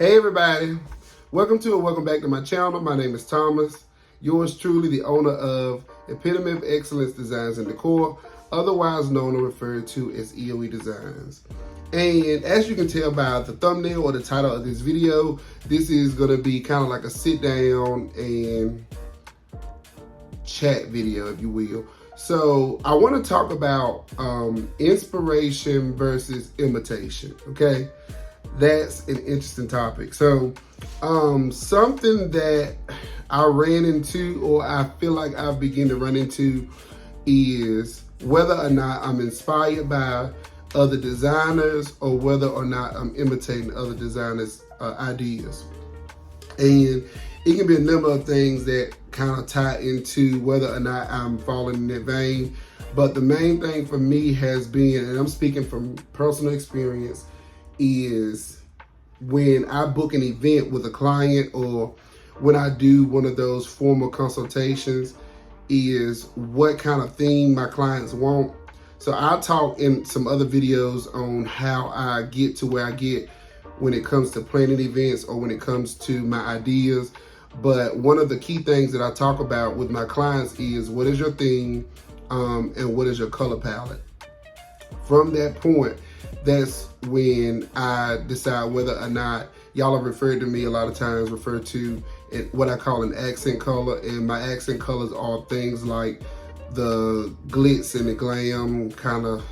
Hey everybody, welcome back to my channel. My name is Thomas, yours truly, the owner of Epitome of Excellence Designs and Decor, otherwise known or referred to as EOE Designs. And as you can tell by the thumbnail or the title of this video, this is going to be kind of like a sit down and chat video, if you will. So I want to talk about inspiration versus imitation, okay? That's an interesting topic. So something that I ran into, or I feel like I've begun to run into, is whether or not I'm inspired by other designers or whether or not I'm imitating other designers' ideas. And it can be a number of things that kind of tie into whether or not I'm falling in that vein. But the main thing for me has been, and I'm speaking from personal experience, is when I book an event with a client or when I do one of those formal consultations, is what kind of theme my clients want. So I talk in some other videos on how I get to where I get when it comes to planning events or when it comes to my ideas. But one of the key things that I talk about with my clients is what is your theme and what is your color palette. From that point, that's when I decide whether or not, y'all have referred to me a lot of times, refer to what I call an accent color. And my accent colors are things like the glitz and the glam kind of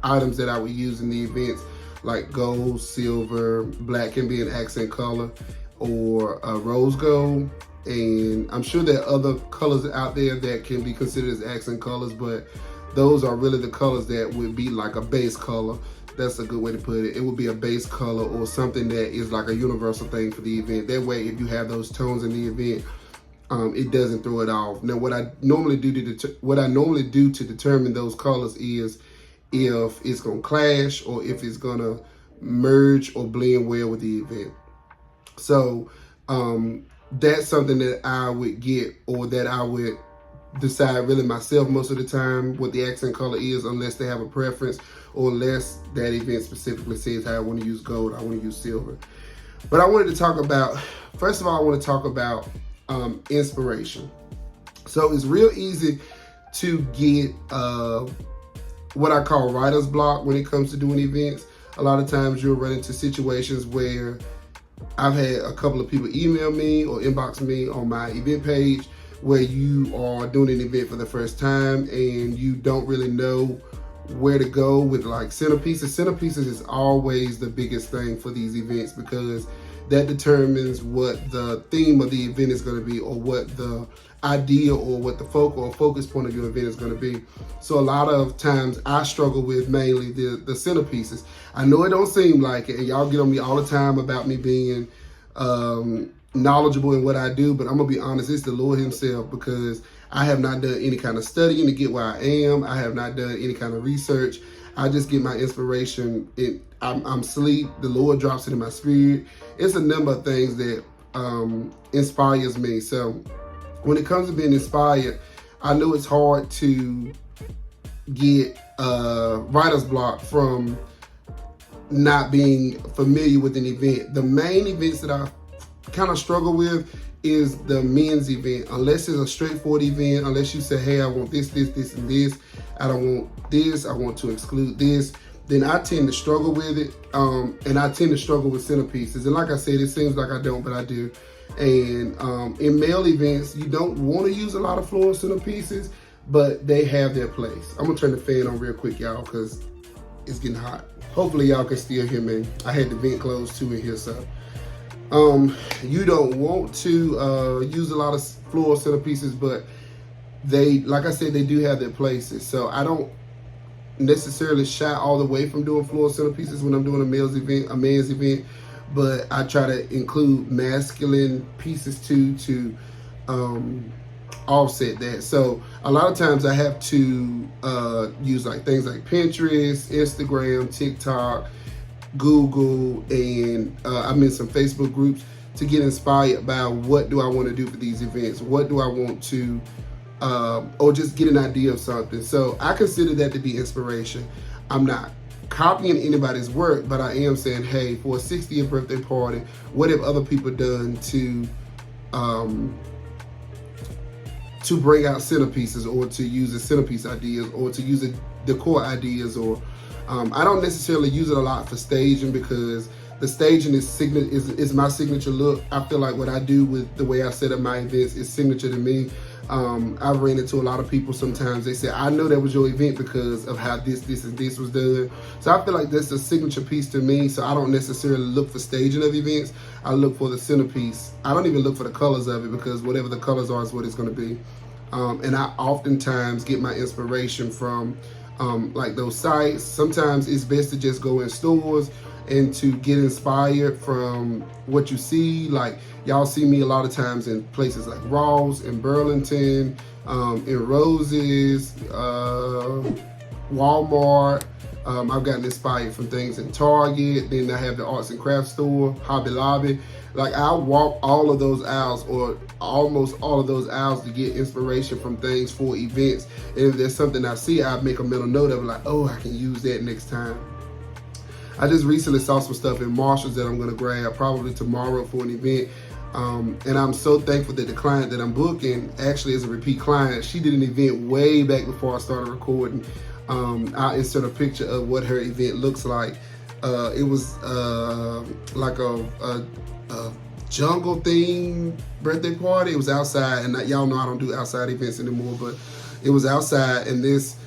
items that I would use in the events, like gold, silver, black can be an accent color, or rose gold. And I'm sure there are other colors out there that can be considered as accent colors, but those are really the colors that would be like a base color. That's a good way to put it. It would be a base color or something that is like a universal thing for the event. That way, if you have those tones in the event, it doesn't throw it off. Now, what I normally do to determine those colors is if it's gonna clash or if it's gonna merge or blend well with the event. So that's something that I would get, or that I would decide really myself most of the time what the accent color is, unless they have a preference or unless that event specifically says, hey, I want to use gold, I want to use silver. But I wanted to talk about, first of all, I want to talk about inspiration. So it's real easy to get what I call writer's block when it comes to doing events. A lot of times you'll run into situations where I've had a couple of people email me or inbox me on my event page where you are doing an event for the first time and you don't really know where to go with like centerpieces. Centerpieces is always the biggest thing for these events because that determines what the theme of the event is going to be, or what the idea or what the focal or focus point of your event is going to be. So a lot of times I struggle with mainly the centerpieces. I know it don't seem like it, and y'all get on me all the time about me being knowledgeable in what I do, but I'm gonna be honest, it's the Lord himself, because I have not done any kind of studying to get where I am. I have not done any kind of research. I just get my inspiration. I'm asleep, the Lord drops it in my spirit. It's a number of things that inspires me. So when it comes to being inspired, I know it's hard to get writer's block from not being familiar with an event. The main events that I kind of struggle with is the men's event. Unless it's a straightforward event, unless you say, hey, I want this, and this, I don't want this, I want to exclude this, then I tend to struggle with it. And I tend to struggle with centerpieces. And like I said, it seems like I don't, but I do. And in male events, you don't want to use a lot of floral centerpieces, but they have their place. I'm gonna turn the fan on real quick, y'all, because it's getting hot. Hopefully y'all can still hear me. I had the vent closed too in here, so. You don't want to use a lot of floral centerpieces, but they, like I said, they do have their places. So I don't necessarily shy all the way from doing floral centerpieces when I'm doing a man's event, but I try to include masculine pieces too to offset that. So a lot of times I have to use like things like Pinterest, Instagram, TikTok, Google, and I'm in some Facebook groups to get inspired by what do I want to do for these events, what do I want to or just get an idea of something. So I consider that to be inspiration. I'm not copying anybody's work, but I am saying, hey, for a 60th birthday party, what have other people done to bring out centerpieces, or to use the centerpiece ideas, or to use the decor ideas, or I don't necessarily use it a lot for staging, because the staging is my signature look. I feel like what I do with the way I set up my events is signature to me. I've ran into a lot of people sometimes, they say, I know that was your event because of how this, and this was done. So I feel like that's a signature piece to me, so I don't necessarily look for staging of events. I look for the centerpiece. I don't even look for the colors of it, because whatever the colors are is what it's going to be. And I oftentimes get my inspiration from like those sites. Sometimes it's best to just go in stores and to get inspired from what you see. Like, y'all see me a lot of times in places like Ross, in Burlington, in Roses, Walmart. I've gotten inspired from things in Target. Then I have the arts and crafts store, Hobby Lobby. Like, I walk all of those aisles, or almost all of those aisles, to get inspiration from things for events. And if there's something I see, I make a mental note of it, like, oh, I can use that next time. I just recently saw some stuff in Marshalls that I'm gonna grab probably tomorrow for an event. And I'm so thankful that the client that I'm booking actually is a repeat client. She did an event way back before I started recording. I'll insert a picture of what her event looks like. It was like a jungle themed birthday party. It was outside, and y'all know I don't do outside events anymore, but it was outside, and this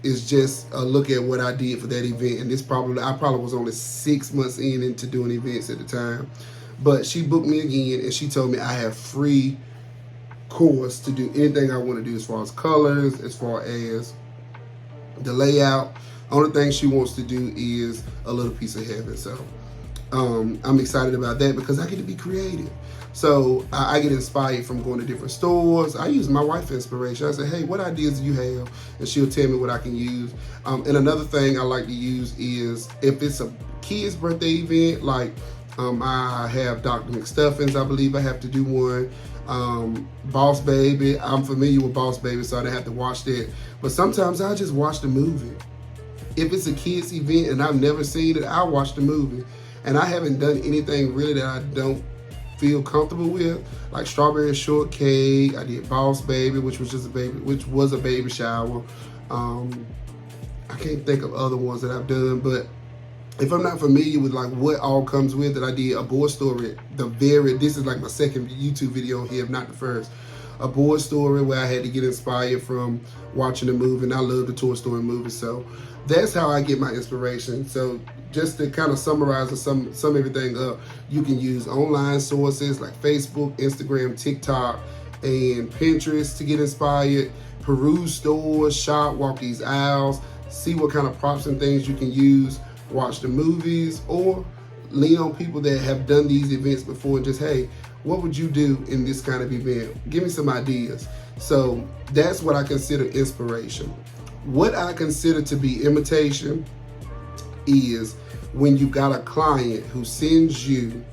is just a look at what I did for that event. And I probably was only 6 months into doing events at the time. But she booked me again, and she told me I have free course to do anything I want to do, as far as colors, as far as the layout. Only thing she wants to do is a little piece of heaven. So I'm excited about that, because I get to be creative. So I get inspired from going to different stores. I use my wife's inspiration. I say, hey, what ideas do you have? And she'll tell me what I can use. And another thing I like to use is, if it's a kid's birthday event, like I have Dr. McStuffins, I believe I have to do one. Boss Baby, I'm familiar with Boss Baby, so I didn't have to watch that. But sometimes I just watch the movie. If it's a kid's event and I've never seen it, I'll watch the movie. And I haven't done anything really that I don't feel comfortable with, like Strawberry Shortcake. I did Boss Baby, which was a baby shower. I can't think of other ones that I've done, but if I'm not familiar with like what all comes with it, I did a board story. This is like my second YouTube video here, if not the first. A board story where I had to get inspired from watching the movie, and I love the Toy Story movie, so that's how I get my inspiration. So just to kind of summarize and sum everything up, you can use online sources like Facebook, Instagram, TikTok, and Pinterest to get inspired. Peruse stores, shop, walk these aisles, see what kind of props and things you can use. Watch the movies, or lean on people that have done these events before, and just, hey, what would you do in this kind of event? Give me some ideas. So that's what I consider inspiration. What I consider to be imitation is when you got a client who sends you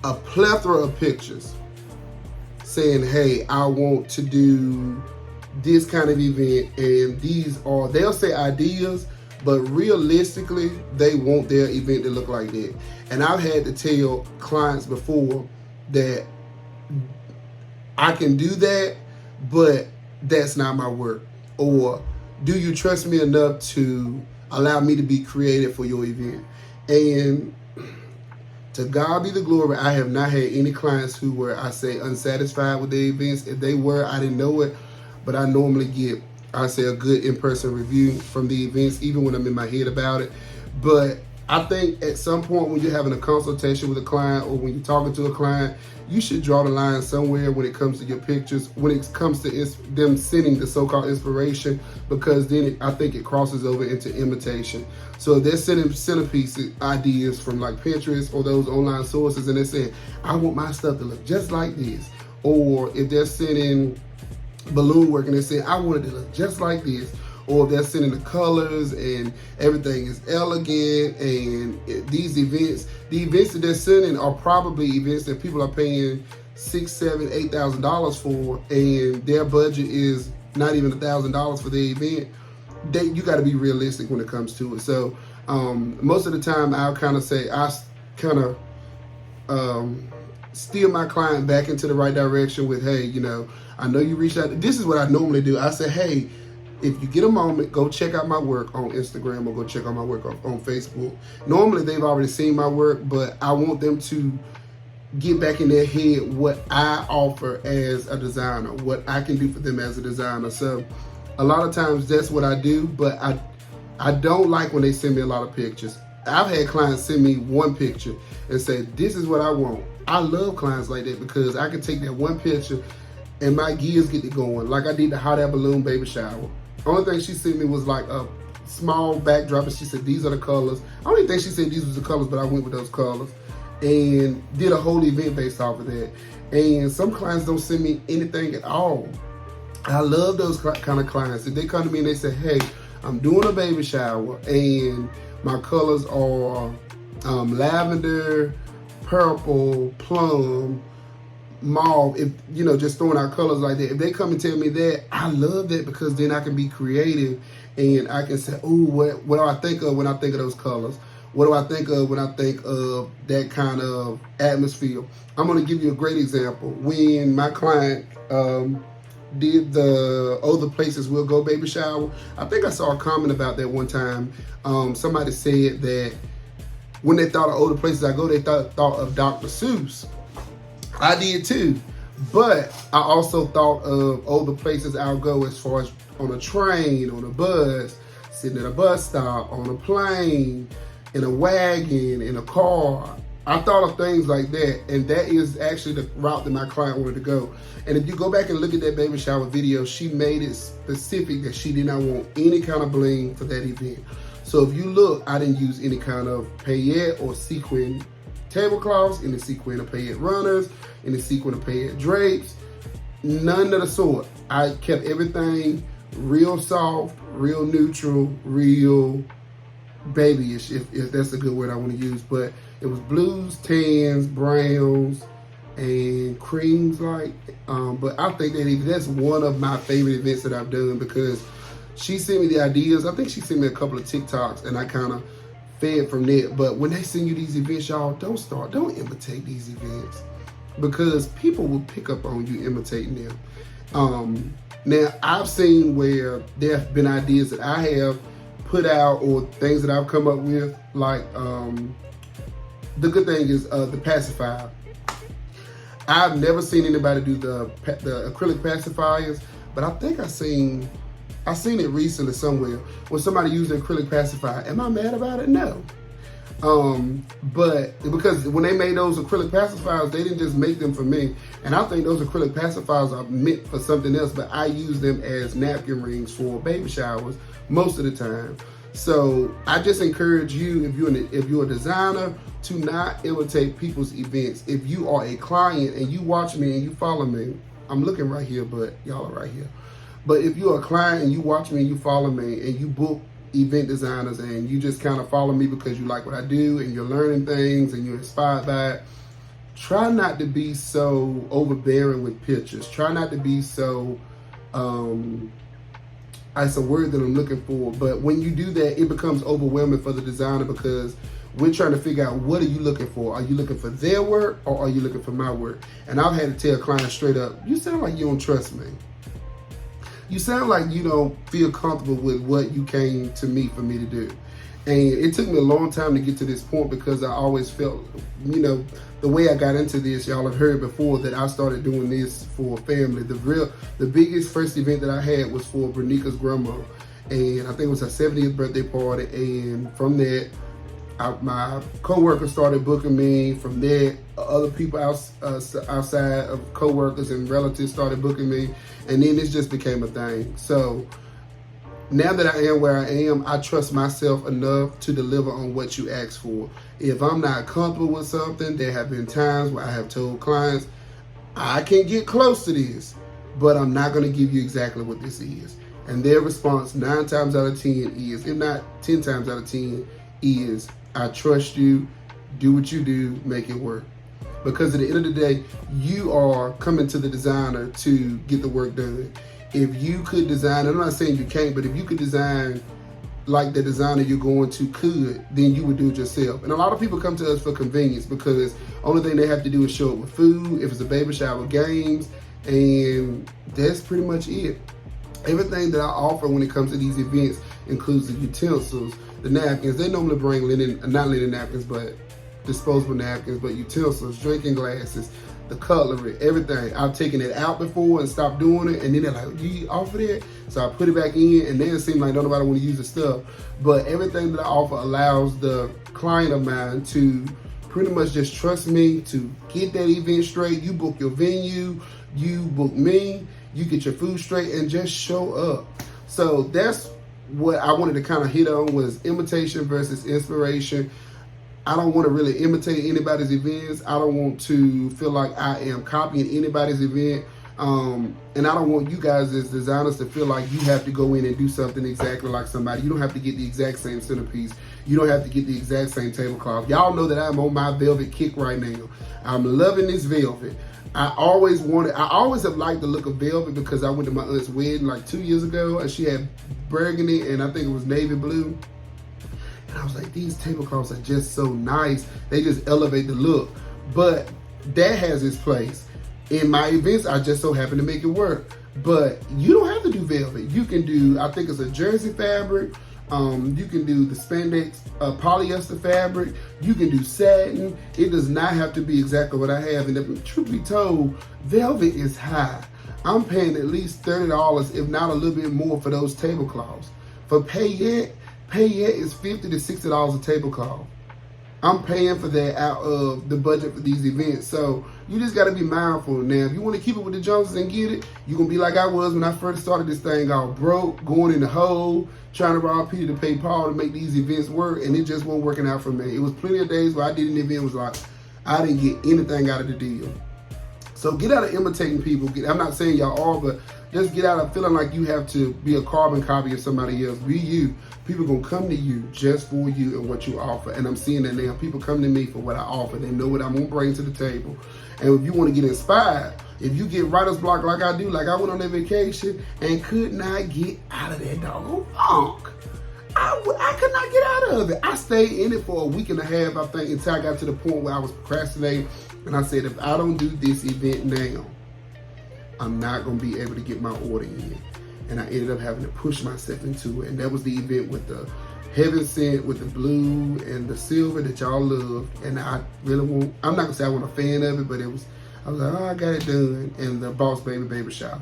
a plethora of pictures saying, hey, I want to do this kind of event, and they'll say ideas, but realistically, they want their event to look like that. And I've had to tell clients before that I can do that, but that's not my work. Or, do you trust me enough to allow me to be creative for your event? And to God be the glory, I have not had any clients who were, I say, unsatisfied with their events. If they were, I didn't know it, but I normally get, I say, a good in-person review from the events, even when I'm in my head about it. But I think at some point when you're having a consultation with a client, or when you're talking to a client, you should draw the line somewhere when it comes to your pictures, when it comes to them sending the so-called inspiration, because then I think it crosses over into imitation. So if they're sending centerpiece ideas from like Pinterest or those online sources, and they're saying, I want my stuff to look just like this. Or if they're sending balloon work and they're saying, I want it to look just like this. Or if they're sending the colors and everything is elegant, and these events, the events that they're sending are probably events that people are paying $6,000, $7,000, $8,000 for, and their budget is not even $1,000 for the event. you got to be realistic when it comes to it. So most of the time I'll kind of say, I kind of steer my client back into the right direction with, hey, you know, I know you reached out. This is what I normally do. I say, hey, if you get a moment, go check out my work on Instagram or go check out my work on Facebook. Normally they've already seen my work, but I want them to get back in their head what I offer as a designer, what I can do for them as a designer. So a lot of times that's what I do, but I don't like when they send me a lot of pictures. I've had clients send me one picture and say, this is what I want. I love clients like that because I can take that one picture and my gears get to going. Like I did the hot air balloon baby shower. Only thing she sent me was like a small backdrop, and she said, these are the colors. I don't even think she said these was the colors, but I went with those colors and did a whole event based off of that. And some clients don't send me anything at all. I love those kind of clients. If they come to me and they say, hey, I'm doing a baby shower and my colors are lavender, purple, plum, mauve, if you know, just throwing out colors like that. If they come and tell me that, I love that because then I can be creative and I can say, oh, what do I think of when I think of those colors? What do I think of when I think of that kind of atmosphere? I'm going to give you a great example. When my client did the Other Places We'll Go baby shower, I think I saw a comment about that one time. Somebody said that when they thought of Other Places I Go, they thought of Dr. Seuss. I did too, but I also thought of Other Places I'll Go as far as on a train, on a bus, sitting at a bus stop, on a plane, in a wagon, in a car. I thought of things like that, and that is actually the route that my client wanted to go. And if you go back and look at that baby shower video, she made it specific that she did not want any kind of bling for that event. So if you look, I didn't use any kind of paillette or sequin tablecloths, any sequin or paillette runners, any sequin or paillette drapes, none of the sort. I kept everything real soft, real neutral, real babyish, if that's a good word I want to use. But it was blues, tans, browns, and creams like. But I think that's one of my favorite events that I've done because she sent me the ideas. I think she sent me a couple of TikToks and I kind of fed from that. But when they send you these events, y'all, don't imitate these events because people will pick up on you imitating them. Now, I've seen where there have been ideas that I have put out or things that I've come up with, like the good thing is the pacifier. I've never seen anybody do the acrylic pacifiers, but I think I seen it recently somewhere when somebody used an acrylic pacifier. Am I mad about it? No. But because when they made those acrylic pacifiers, they didn't just make them for me. And I think those acrylic pacifiers are meant for something else, but I use them as napkin rings for baby showers most of the time. So I just encourage you, if you're a designer, to not imitate people's events. If you are a client and you watch me and you follow me, I'm looking right here, but y'all are right here. But if you're a client and you watch me and you follow me and you book event designers and you just kind of follow me because you like what I do and you're learning things and you're inspired by it, try not to be so overbearing with pictures. Try not to be so, it's a word that I'm looking for, but when you do that, it becomes overwhelming for the designer because we're trying to figure out, what are you looking for? Are you looking for their work or are you looking for my work? And I've had to tell clients straight up, you sound like you don't trust me. You sound like you don't feel comfortable with what you came to me for me to do. And it took me a long time to get to this point because I always felt, the way I got into this, y'all have heard before that I started doing this for family. The biggest first event that I had was for Bernika's grandma. And I think it was her 70th birthday party. And from that, my co-workers started booking me. From there, other people outside of co-workers and relatives started booking me. And then it just became a thing. So now that I am where I am, I trust myself enough to deliver on what you ask for. If I'm not comfortable with something, there have been times where I have told clients, I can get close to this, but I'm not going to give you exactly what this is. And their response 9 times out of 10 is, if not 10 times out of 10, is, I trust you, do what you do, make it work. Because at the end of the day, you are coming to the designer to get the work done. if you could design, I'm not saying you can't, but if you could design like the designer you're going to could, then you would do it yourself. And a lot of people come to us for convenience because only thing they have to do is show up with food, if it's a baby shower, games, and that's pretty much it. Everything that I offer when it comes to these events includes the utensils, the napkins. They normally bring linen, not linen napkins, but disposable napkins, but utensils, drinking glasses, the cutlery, everything. I've taken it out before and stopped doing it, and then they're like, you offer that? So I put it back in, and then it seemed like nobody want to use the stuff. But everything that I offer allows the client of mine to pretty much just trust me to get that event straight. You book your venue, you book me, you get your food straight, and just show up. So that's what I wanted to kind of hit on, was imitation versus inspiration. I don't want to really imitate anybody's events. I don't want to feel like I am copying anybody's event. And I don't want you guys as designers to feel like you have to go in and do something exactly like somebody. You don't have to get the exact same centerpiece. You don't have to get the exact same tablecloth. Y'all know that I'm on my velvet kick right now. I'm loving this velvet. I always have liked the look of velvet because I went to my aunt's wedding like 2 years ago, and she had burgundy and I think it was navy blue. And I was like, these tablecloths are just so nice. They just elevate the look. But that has its place. In my events, I just so happen to make it work. But you don't have to do velvet. You can do, I think it's a jersey fabric. You can do the spandex polyester fabric. You can do satin. It does not have to be exactly what I have. And truth be told, velvet is high. I'm paying at least $30, if not a little bit more, for those tablecloths. For Payette is $50 to $60 a tablecloth. I'm paying for that out of the budget for these events. So you just got to be mindful. Now, if you want to keep it with the Joneses and get it, you're going to be like I was when I first started this thing, all broke, going in the hole, trying to rob Peter to pay Paul to make these events work, and it just wasn't working out for me. It was plenty of days where I did an event, was like, I didn't get anything out of the deal. So get out of imitating people. I'm not saying y'all are, but just get out of feeling like you have to be a carbon copy of somebody else. Be you. People gonna come to you just for you and what you offer. And I'm seeing that now. People come to me for what I offer. They know what I'm gonna bring to the table. And if you wanna get inspired, if you get writer's block like I do, like I went on that vacation and could not get out of that doggone funk. I could not get out of it. I stayed in it for a week and a half, I think, until I got to the point where I was procrastinating. And I said, if I don't do this event now, I'm not gonna be able to get my order in. And I ended up having to push myself into it. And that was the event with the Heaven Sent, with the blue and the silver that y'all loved. And I really want, I'm not gonna say I wasn't a fan of it, but I was like, oh, I got it done. And the Boss Baby shower.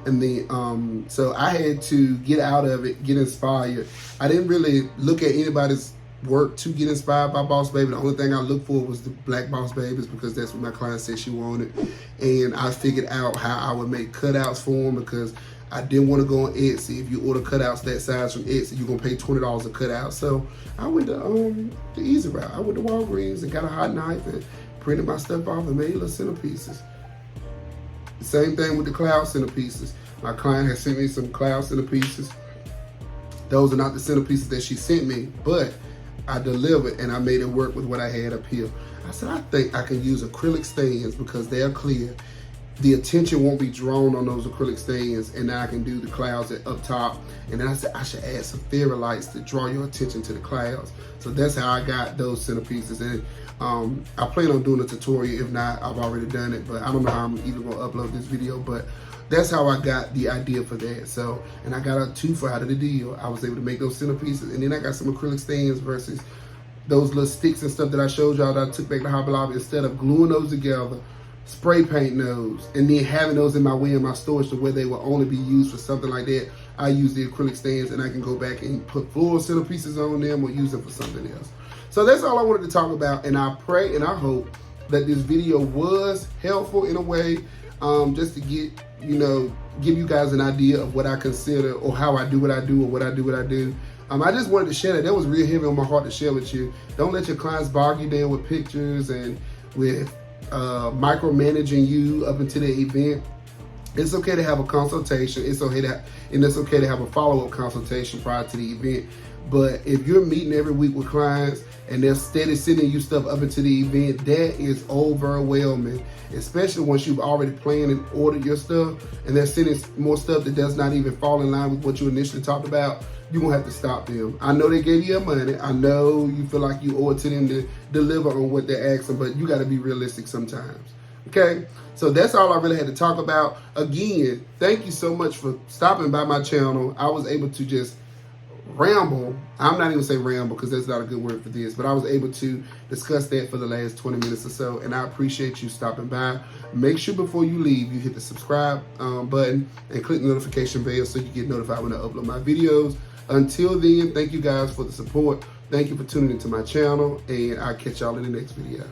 And then, so I had to get out of it, get inspired. I didn't really look at anybody's work to get inspired by Boss Baby. The only thing I looked for was the black Boss Babies because that's what my client said she wanted. And I figured out how I would make cutouts for them because I didn't want to go on Etsy. If you order cutouts that size from Etsy, you're going to pay $20 a cutout. So I went to the easy route. I went to Walgreens and got a hot knife and printed my stuff off and made little centerpieces. Same thing with the cloud centerpieces. My client has sent me some cloud centerpieces. Those are not the centerpieces that she sent me, but I delivered and I made it work with what I had up here. I said, I think I can use acrylic stands because they're clear. The attention won't be drawn on those acrylic stands, and now I can do the clouds up top. And then I said, I should add some fairy lights to draw your attention to the clouds. So that's how I got those centerpieces. And I plan on doing a tutorial. If not, I've already done it, but I don't know how I'm even gonna upload this video, but that's how I got the idea for that. So, and I got a twofer out of the deal. I was able to make those centerpieces, and then I got some acrylic stands versus those little sticks and stuff that I showed y'all that I took back to Hobby Lobby. Instead of gluing those together, spray paint those, and then having those in my way in my storage to where they will only be used for something like that, I use the acrylic stands and I can go back and put full centerpieces on them or use them for something else. So that's all I wanted to talk about, and I pray and I hope that this video was helpful in a way, just to get, give you guys an idea of what I consider or how I do what I do or what I do what I do. I just wanted to share that. That was real heavy on my heart to share with you. Don't let your clients bog you down with pictures and with micromanaging you up into the event. It's okay to have a consultation. It's okay to have a follow-up consultation prior to the event. But if you're meeting every week with clients and they're steady sending you stuff up into the event, that is overwhelming, especially once you've already planned and ordered your stuff and they're sending more stuff that does not even fall in line with what you initially talked about. You're gonna have to stop them. I know they gave you your money. I know you feel like you owe it to them to deliver on what they're asking, but you gotta be realistic sometimes, okay? So that's all I really had to talk about. Again, thank you so much for stopping by my channel. I was able to just ramble. I'm not even saying ramble because that's not a good word for this, but I was able to discuss that for the last 20 minutes or so, and I appreciate you stopping by. Make sure before you leave, you hit the subscribe button and click the notification bell so you get notified when I upload my videos. Until then, thank you guys for the support. Thank you for tuning into my channel, and I'll catch y'all in the next video.